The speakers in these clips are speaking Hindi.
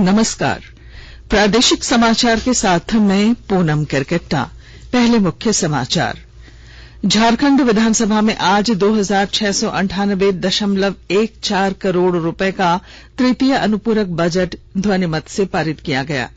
नमस्कार। प्रादेशिक समाचार के साथ मैं पूनम करकट्टा। पहले मुख्य समाचार। झारखंड विधानसभा में आज 2698.14 करोड़ रुपए का तृतीय अनुपूरक बजट ध्वनिमत से पारित किया गया।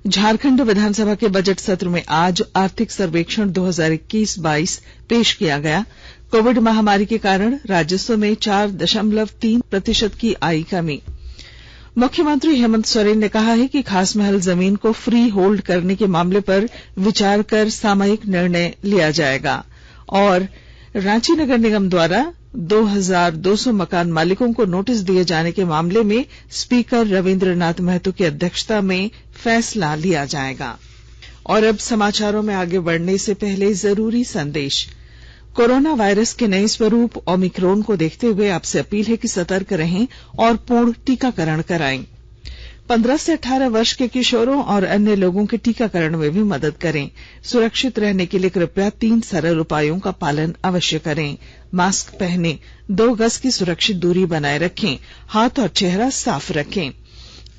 झारखंड विधानसभा के बजट सत्र में आज आर्थिक सर्वेक्षण 2021-22 पेश किया गया। कोविड महामारी के कारण राजस्व में 4.3% की आई कमी। मुख्यमंत्री हेमंत सोरेन ने कहा है कि खास महल जमीन को फ्री होल्ड करने के मामले पर विचार कर सामयिक निर्णय लिया जाएगा। और रांची नगर निगम द्वारा 2200 मकान मालिकों को नोटिस दिए जाने के मामले में स्पीकर रविंद्रनाथ महतो की अध्यक्षता में फैसला लिया जाएगा। और अब समाचारों में आगे बढ़ने से पहले जरूरी संदेश। कोरोना वायरस के नए स्वरूप ओमिक्रॉन को देखते हुए आपसे अपील है कि सतर्क रहें और पूर्ण टीकाकरण कराएं। 15 से 18 वर्ष के किशोरों और अन्य लोगों के टीकाकरण में भी मदद करें। सुरक्षित रहने के लिए कृपया 3 सरल उपायों का पालन अवश्य करें। मास्क पहनें, 2 गज की सुरक्षित दूरी बनाए रखें, हाथ और चेहरा साफ रखें।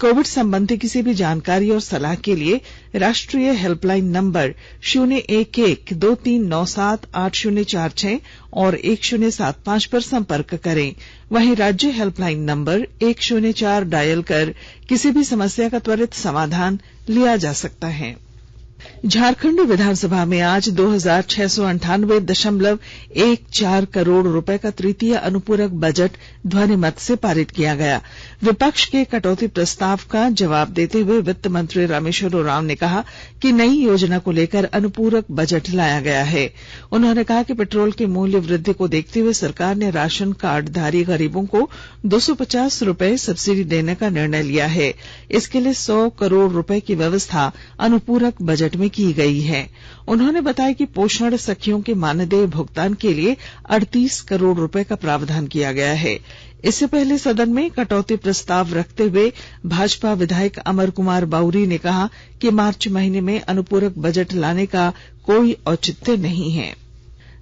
कोविड संबंधी किसी भी जानकारी और सलाह के लिए राष्ट्रीय हेल्पलाइन नंबर 011-2397-8046 और 1075 पर संपर्क करें। वहीं राज्य हेल्पलाइन नंबर 104 डायल कर किसी भी समस्या का त्वरित समाधान लिया जा सकता है। झारखंड विधानसभा में आज 2698.14 करोड़ रुपए का तृतीय अनुपूरक बजट ध्वनिमत से पारित किया गया। विपक्ष के कटौती प्रस्ताव का जवाब देते हुए वित्त मंत्री रामेश्वर उरांव ने कहा कि नई योजना को लेकर अनुपूरक बजट लाया गया है। उन्होंने कहा कि पेट्रोल के मूल्य वृद्धि को देखते हुए सरकार ने राशन कार्डधारी गरीबों को 250 रुपए सब्सिडी देने का निर्णय लिया है। इसके लिए 100 करोड़ रुपए की व्यवस्था अनुपूरक बजट में की गई है। उन्होंने बताया कि पोषण सखियों के मानदेय भुगतान के लिए 38 करोड़ रुपए का प्रावधान किया गया है। इससे पहले सदन में कटौती प्रस्ताव रखते हुए भाजपा विधायक अमर कुमार बाउरी ने कहा कि मार्च महीने में अनुपूरक बजट लाने का कोई औचित्य नहीं है।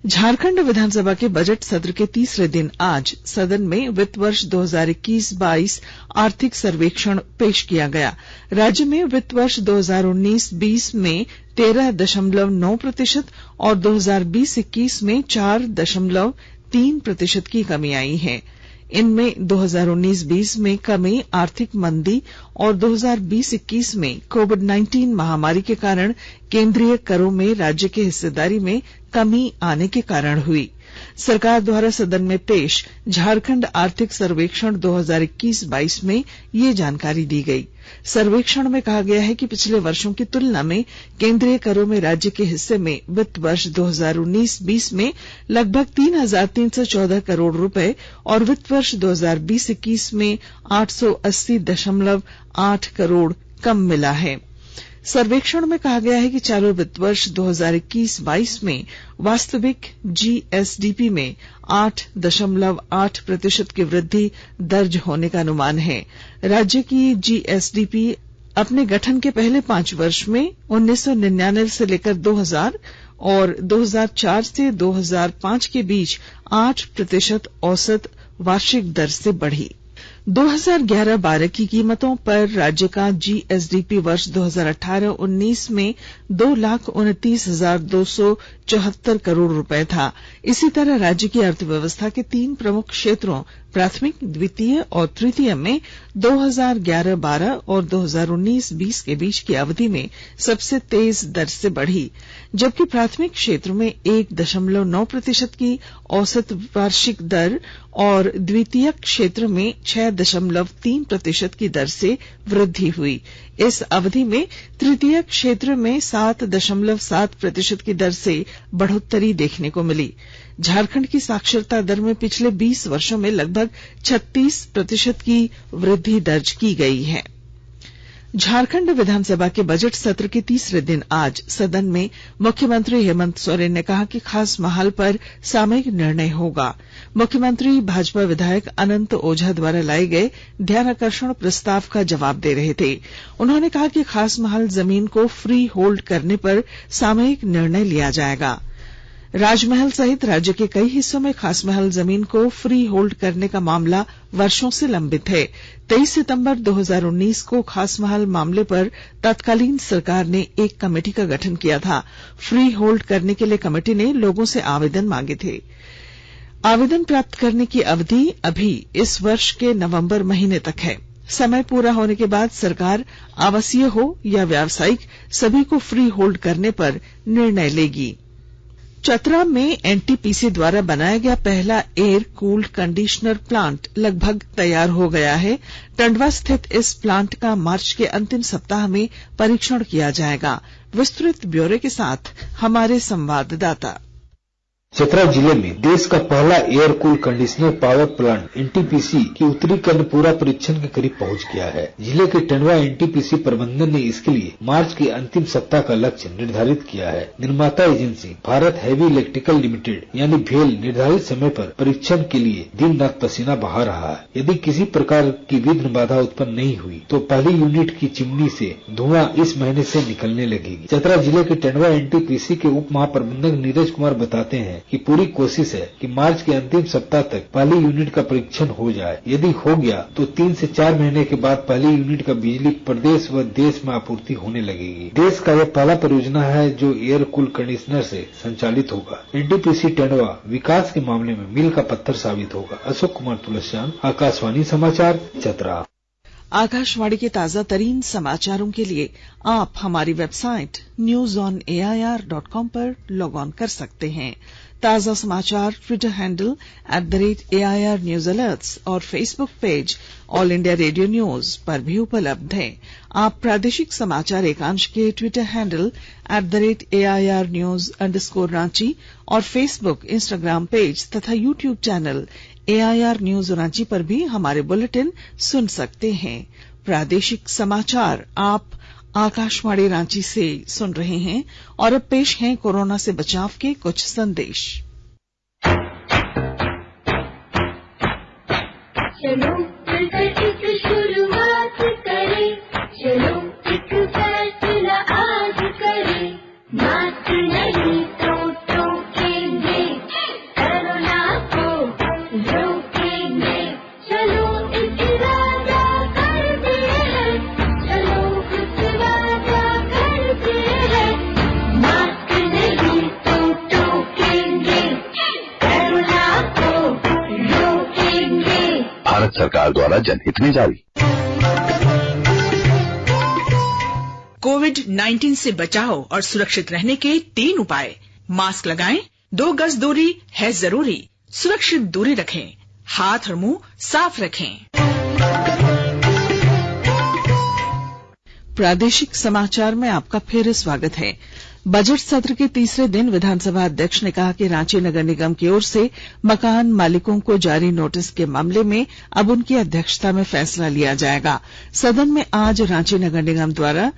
झारखंड विधानसभा के बजट सत्र के तीसरे दिन आज सदन में वित्त वर्ष 2021-22 आर्थिक सर्वेक्षण पेश किया गया। राज्य में वित्त वर्ष 2019-20 में 13.9% और 2020-21 में 4.3% की कमी आई है। इनमें 2019-20 में कमी आर्थिक मंदी और 2020-21 में कोविड-19 महामारी के कारण केंद्रीय करों में राज्य की हिस्सेदारी में कमी आने के कारण हुई। सरकार द्वारा सदन में पेश झारखंड आर्थिक सर्वेक्षण 2021-22 में ये जानकारी दी गई। सर्वेक्षण में कहा गया है कि पिछले वर्षों की तुलना में केंद्रीय करों में राज्य के हिस्से में वित्त वर्ष 2019-20 में लगभग 3,314 करोड़ रुपए और वित्त वर्ष 2020-21 में 880.8 करोड़ कम मिला है। सर्वेक्षण में कहा गया है कि चालू वित्त वर्ष 2021-22 में वास्तविक जीएसडीपी में 8.8% की वृद्धि दर्ज होने का अनुमान है। राज्य की जीएसडीपी अपने गठन के पहले 5 वर्ष में 1999 से लेकर 2000 और 2004 से 2005 के बीच 8% औसत वार्षिक दर से बढ़ी। 2011-12 की कीमतों पर राज्य का जीएसडीपी वर्ष 2018-19 में 2,29,274 करोड़ रुपए था। इसी तरह राज्य की अर्थव्यवस्था के 3 प्रमुख क्षेत्रों प्राथमिक, द्वितीय और तृतीय में 2011-12 और 2019-20 के बीच की अवधि में सबसे तेज दर से बढ़ी, जबकि प्राथमिक क्षेत्र में 1.9% की औसत वार्षिक दर और द्वितीय क्षेत्र में 6.3% की दर से वृद्धि हुई। इस अवधि में तृतीय क्षेत्र में 7.7% की दर से बढ़ोत्तरी देखने को मिली। झारखंड की साक्षरता दर में पिछले 20 वर्षों में लगभग 36% की वृद्धि दर्ज की गई है। झारखंड विधानसभा के बजट सत्र के तीसरे दिन आज सदन में मुख्यमंत्री हेमंत सोरेन ने कहा कि खास महाल पर सामयिक निर्णय होगा। मुख्यमंत्री भाजपा विधायक अनंत ओझा द्वारा लाए गए ध्यानाकर्षण प्रस्ताव का जवाब दे रहे थे। उन्होंने कहा कि खास महाल जमीन को फ्री होल्ड करने पर सामयिक निर्णय लिया जाएगा। राजमहल सहित राज्य के कई हिस्सों में खास महल जमीन को फ्री होल्ड करने का मामला वर्षों से लंबित है। 23 सितंबर 2019 को खास महल मामले पर तत्कालीन सरकार ने एक कमेटी का गठन किया था। फ्री होल्ड करने के लिए कमेटी ने लोगों से आवेदन मांगे थे। आवेदन प्राप्त करने की अवधि अभी इस वर्ष के नवंबर महीने तक है। समय पूरा होने के बाद सरकार आवासीय हो या व्यावसायिक सभी को फ्री होल्ड करने पर निर्णय लेगी। चतरा में एनटीपीसी द्वारा बनाया गया पहला एयर कूल्ड कंडीशनर प्लांट लगभग तैयार हो गया है। टंडवा स्थित इस प्लांट का मार्च के अंतिम सप्ताह में परीक्षण किया जाएगा। विस्तृत ब्यौरे के साथ हमारे संवाददाता। चतरा जिले में देश का पहला air cool conditioner power plant NTPC की उत्तरी कर्ण पूरा परीक्षण के करीब पहुंच गया है। जिले के टंडवा एनटीपीसी प्रबंधन ने इसके लिए मार्च के अंतिम सप्ताह का लक्ष्य निर्धारित किया है। निर्माता agency Bharat heavy electrical limited यानी भेल निर्धारित समय पर परीक्षण के लिए दिन रात पसीना बहा रहा है। यदि किसी प्रकार की विघ्न बाधा उत्पन्न नहीं हुई तो पहली यूनिट की चिमनी से धुआं इस महीने से निकलने लगेगी। चतरा जिले के टंडवा एनटीपीसी के उप महाप्रबंधक नीरज कुमार बताते हैं कि पूरी कोशिश है कि मार्च के अंतिम सप्ताह तक पहली यूनिट का परीक्षण हो जाए। यदि हो गया तो 3 से 4 महीने के बाद पहली यूनिट का बिजली प्रदेश व देश में आपूर्ति होने लगेगी। देश का यह पहला परियोजना है जो एयर कूल कंडीशनर से संचालित होगा। एनटीपीसी टंडवा विकास के मामले में मील का पत्थर साबित होगा। अशोक कुमार तुलसियान, आकाशवाणी समाचार, चतरा। आकाशवाणी के ताजा तरीन समाचारों के लिए आप हमारी वेबसाइट newsonair.com पर लॉग ऑन कर सकते हैं। ताजा समाचार Twitter handle @AIR News Alerts और Facebook page all India radio news पर भी उपलब्ध हैं। आप प्रादेशिक समाचार एकांश के ट्विटर हैंडल @AIR News_Ranchi और फेसबुक, इंस्टाग्राम पेज तथा YouTube channel AIR News Ranchi पर भी हमारे बुलेटिन सुन सकते हैं। प्रादेशिक समाचार आप आकाशवाणी रांची से सुन रहे हैं और अब पेश हैं कोरोना से बचाव के कुछ संदेश। चलो मिलकर शुरुआत करें, चलो एक फैसला आज करें, मास्क नहीं तो टोकेंगे, कोरोना को रोकेंगे, चलो एक वादा करते हैं, चलो कुछ वादा करते हैं, मास्क नहीं तो टोकेंगे, कोरोना को रोकेंगे। भारत सरकार द्वारा जनहित में जारी। कोविड-19 से बचाव और सुरक्षित रहने के 3 उपाय। मास्क लगाएं, 2 गज दूरी है जरूरी, सुरक्षित दूरी रखें, हाथ और मुंह साफ रखें। प्रादेशिक समाचार में आपका फिर स्वागत है। बजट सत्र के तीसरे दिन विधानसभा अध्यक्ष ने कहा कि रांची नगर निगम की ओर से मकान मालिकों को जारी नोटिस के मामले में अब उनकी अध्यक्षता में फैसला लिया जाएगा। सदन में आज रांची नगर निगम द्वारा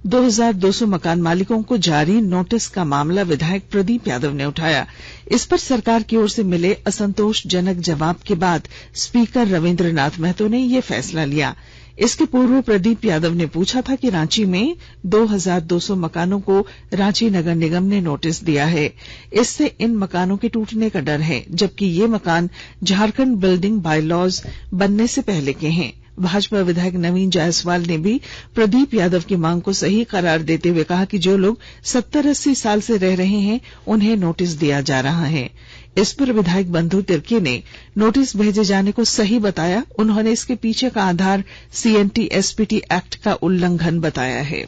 2200 मकान मालिकों को जारी नोटिस का मामला विधायक प्रदीप यादव ने उठाया। इस पर सरकार की ओर से मिले असंतोषजनक जवाब के बाद स्पीकर रविंद्रनाथ महतो ने यह फैसला लिया। इसके पूर्व प्रदीप यादव ने पूछा था कि रांची में 2200 मकानों को रांची नगर निगम ने नोटिस दिया है। इससे इन मकानों के टूटने का डर है, जबकि ये मकान झारखंड बिल्डिंग बायलॉज बनने से पहले के हैं। भाजपा विधायक नवीन जायसवाल ने भी प्रदीप यादव की मांग को सही करार देते हुए कहा कि जो लोग 70-80 साल से रह रहे हैं उन्हें नोटिस दिया जा रहा है। इस पर विधायक बंधु तिर्की ने नोटिस भेजे जाने को सही बताया। उन्होंने इसके पीछे का आधार CNT-SPT एक्ट का उल्लंघन बताया है।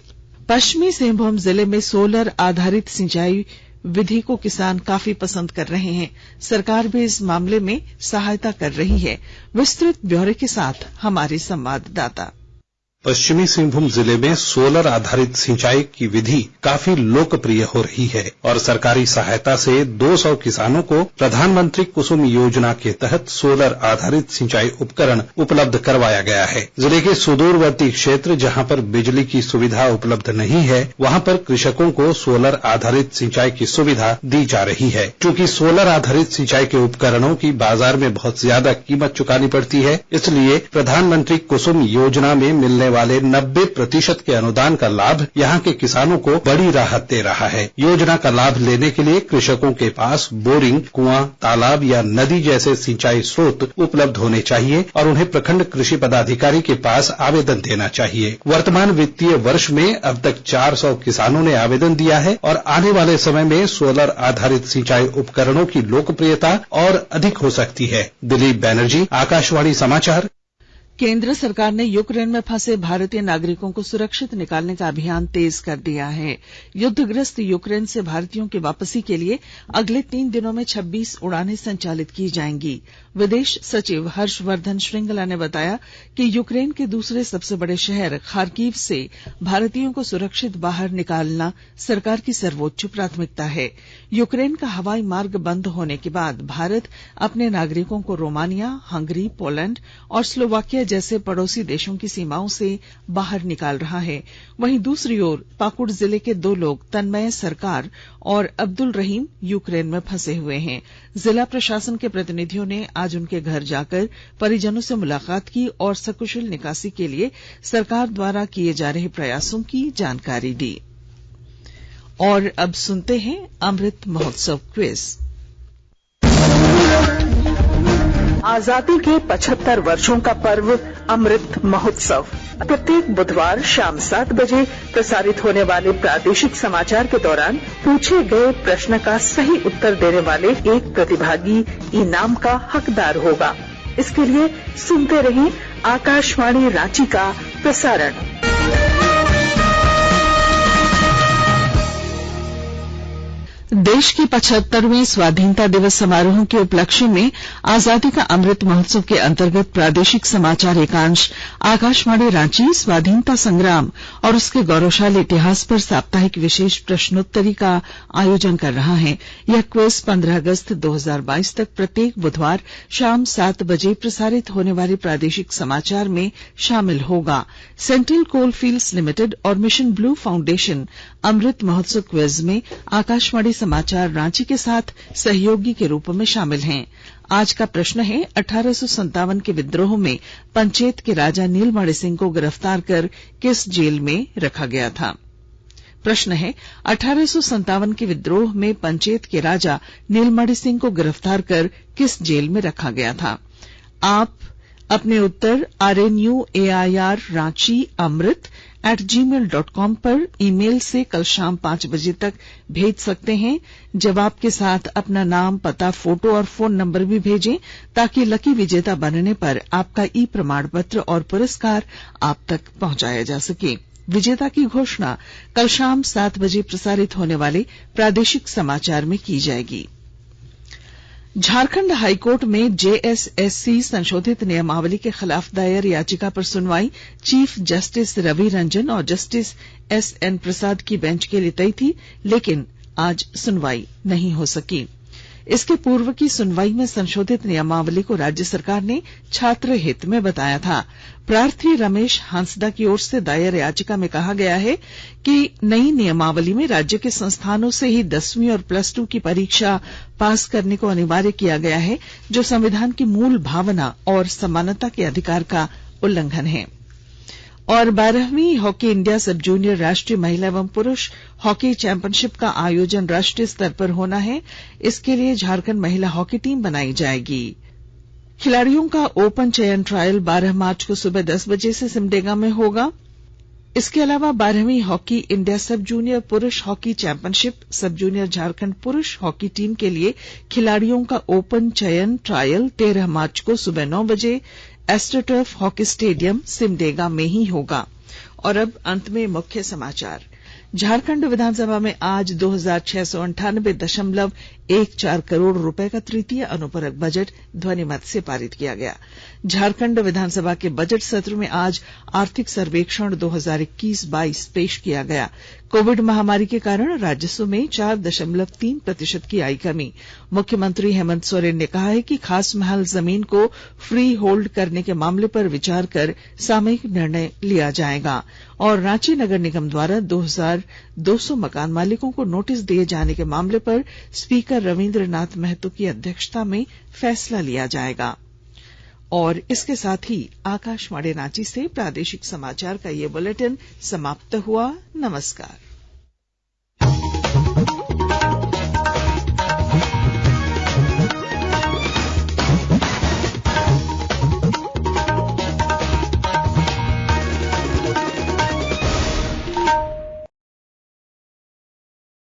पश्चिमी सिंहभूम जिले में सोलर आधारित सिंचाई विधि को किसान काफी पसंद कर रहे हैं। सरकार भी इस मामले में सहायता कर रही है। विस्तृत ब्यौरे के साथ हमारे संवाददाता। पश्चिमी सिंहभूम जिले में सोलर आधारित सिंचाई की विधि काफी लोकप्रिय हो रही है और सरकारी सहायता से 200 किसानों को प्रधानमंत्री कुसुम योजना के तहत सोलर आधारित सिंचाई उपकरण उपलब्ध करवाया गया है। जिले के सुदूरवर्ती क्षेत्र जहां पर बिजली की सुविधा उपलब्ध नहीं है, वहां पर कृषकों को सोलर आधारित सिंचाई की सुविधा दी जा रही है। क्योंकि सोलर आधारित सिंचाई के उपकरणों की बाजार में बहुत ज्यादा कीमत चुकानी पड़ती है, इसलिए प्रधानमंत्री कुसुम योजना में मिलने वाले 90% के अनुदान का लाभ यहाँ के किसानों को बड़ी राहत दे रहा है। योजना का लाभ लेने के लिए कृषकों के पास बोरिंग, कुआं, तालाब या नदी जैसे सिंचाई स्रोत उपलब्ध होने चाहिए और उन्हें प्रखंड कृषि पदाधिकारी के पास आवेदन देना चाहिए। वर्तमान वित्तीय वर्ष में अब तक 400 किसानों ने आवेदन दिया है और आने वाले समय में सोलर आधारित सिंचाई उपकरणों की लोकप्रियता और अधिक हो सकती है। दिलीप बैनर्जी, आकाशवाणी समाचार। केंद्र सरकार ने यूक्रेन में फंसे भारतीय नागरिकों को सुरक्षित निकालने का अभियान तेज कर दिया है। युद्धग्रस्त यूक्रेन से भारतीयों की वापसी के लिए अगले 3 दिनों में 26 उड़ानें संचालित की जाएंगी। विदेश सचिव हर्षवर्धन श्रृंगला ने बताया कि यूक्रेन के दूसरे सबसे बड़े शहर खार्किव से भारतीयों को सुरक्षित बाहर निकालना सरकार की सर्वोच्च प्राथमिकता है। यूक्रेन का हवाई मार्ग बंद होने के बाद भारत अपने नागरिकों को रोमानिया, हंगरी, पोलैंड और स्लोवाकिया जैसे पड़ोसी देशों की सीमाओं से बाहर निकाल रहा है। वहीं दूसरी ओर पाकुड़ जिले के 2 लोग तन्मय सरकार और अब्दुल रहीम यूक्रेन में फंसे हुए हैं। जिला प्रशासन के प्रतिनिधियों ने आज उनके घर जाकर परिजनों से मुलाकात की और सकुशल निकासी के लिए सरकार द्वारा किए जा रहे प्रयासों की जानकारी दी। और अब सुनते हैं अमृत महोत्सव क्विज। आजादी के 75 वर्षों का पर्व अमृत महोत्सव प्रत्येक बुधवार शाम 7 बजे प्रसारित होने वाले प्रादेशिक समाचार के दौरान पूछे गए प्रश्न का सही उत्तर देने वाले एक प्रतिभागी इनाम का हकदार होगा। इसके लिए सुनते रहें आकाशवाणी रांची का प्रसारण। देश के 75वें स्वाधीनता दिवस समारोह के उपलक्ष्य में आजादी का अमृत महोत्सव के अंतर्गत प्रादेशिक समाचार एकांश आकाशवाणी रांची स्वाधीनता संग्राम और उसके गौरवशाली इतिहास पर साप्ताहिक विशेष प्रश्नोत्तरी का आयोजन कर रहा है। यह क्विज 15 अगस्त 2022 तक प्रत्येक बुधवार शाम 7 बजे प्रसारित होने वाले प्रादेशिक समाचार में शामिल होगा। सेंट्रल कोलफील्ड्स लिमिटेड और mission blue foundation Amrit Mahotsav quiz में आकाशवाणी समाचार रांची के साथ सहयोगी के रूप में शामिल हैं। आज का प्रश्न है 1857 के विद्रोह में पंचेत के राजा नीलमणि सिंह को गिरफ्तार कर किस जेल में रखा गया था। प्रश्न है 1857 के विद्रोह में पंचेत के राजा नीलमणि सिंह को गिरफ्तार कर किस जेल में रखा गया था। आप अपने उत्तर RNUAIR रांची अमृत @gmail.com पर ईमेल से कल शाम 5 बजे तक भेज सकते हैं। जवाब के साथ अपना नाम, पता, फोटो और फोन नंबर भी भेजें ताकि लकी विजेता बनने पर आपका ई प्रमाण पत्र और पुरस्कार आप तक पहुंचाया जा सके। विजेता की घोषणा कल शाम 7 बजे प्रसारित होने वाले प्रादेशिक समाचार में की जाएगी। झारखंड हाईकोर्ट में JSSC संशोधित नियमावली के खिलाफ दायर याचिका पर सुनवाई चीफ जस्टिस रवि रंजन और जस्टिस SN प्रसाद की बेंच के लिए तय थी, लेकिन आज सुनवाई नहीं हो सकी। इसके पूर्व की सुनवाई में संशोधित नियमावली को राज्य सरकार ने छात्र हित में बताया था। प्रार्थी रमेश हांसदा की ओर से दायर याचिका में कहा गया है कि नई नियमावली में राज्य के संस्थानों से ही 10वीं और +2 की परीक्षा पास करने को अनिवार्य किया गया है, जो संविधान की मूल भावना और समानता के अधिकार का उल्लंघन है। और 12वीं हॉकी इंडिया सब जूनियर राष्ट्रीय महिला एवं पुरुष हॉकी चैंपियनशिप का आयोजन राष्ट्रीय स्तर पर होना है। इसके लिए झारखंड महिला हॉकी टीम बनाई जाएगी। खिलाड़ियों का ओपन चयन ट्रायल 12 मार्च को सुबह 10 बजे से सिमडेगा में होगा। इसके अलावा 12वीं हॉकी इंडिया सब जूनियर पुरुष हॉकी चैंपियनशिप सब जूनियर झारखंड पुरुष हॉकी टीम के लिए खिलाड़ियों का ओपन चयन ट्रायल 13 मार्च को सुबह 9 बजे एस्ट्रोटर्फ हॉकी स्टेडियम सिमडेगा में ही होगा। और अब अंत में मुख्य समाचार। झारखंड विधानसभा में आज 2698.14 करोड़ रुपए का तृतीय अनुपूरक बजट ध्वनिमत से पारित किया गया। झारखंड विधानसभा के बजट सत्र में आज आर्थिक सर्वेक्षण 2021-22 पेश किया गया। कोविड महामारी के कारण राजस्व में 4.3% की आई कमी। मुख्यमंत्री हेमंत सोरेन ने कहा है कि खास महल जमीन को फ्री होल्ड करने के मामले पर विचार कर सामयिक निर्णय लिया जाएगा। और रांची नगर निगम द्वारा 2200 मकान मालिकों को नोटिस दिए जाने के मामले पर स्पीकर रविंद्र नाथ महतो की अध्यक्षता में फैसला लिया जाएगा। और इसके साथ ही आकाशवाणी रांची से प्रादेशिक समाचार का ये बुलेटिन समाप्त हुआ। नमस्कार।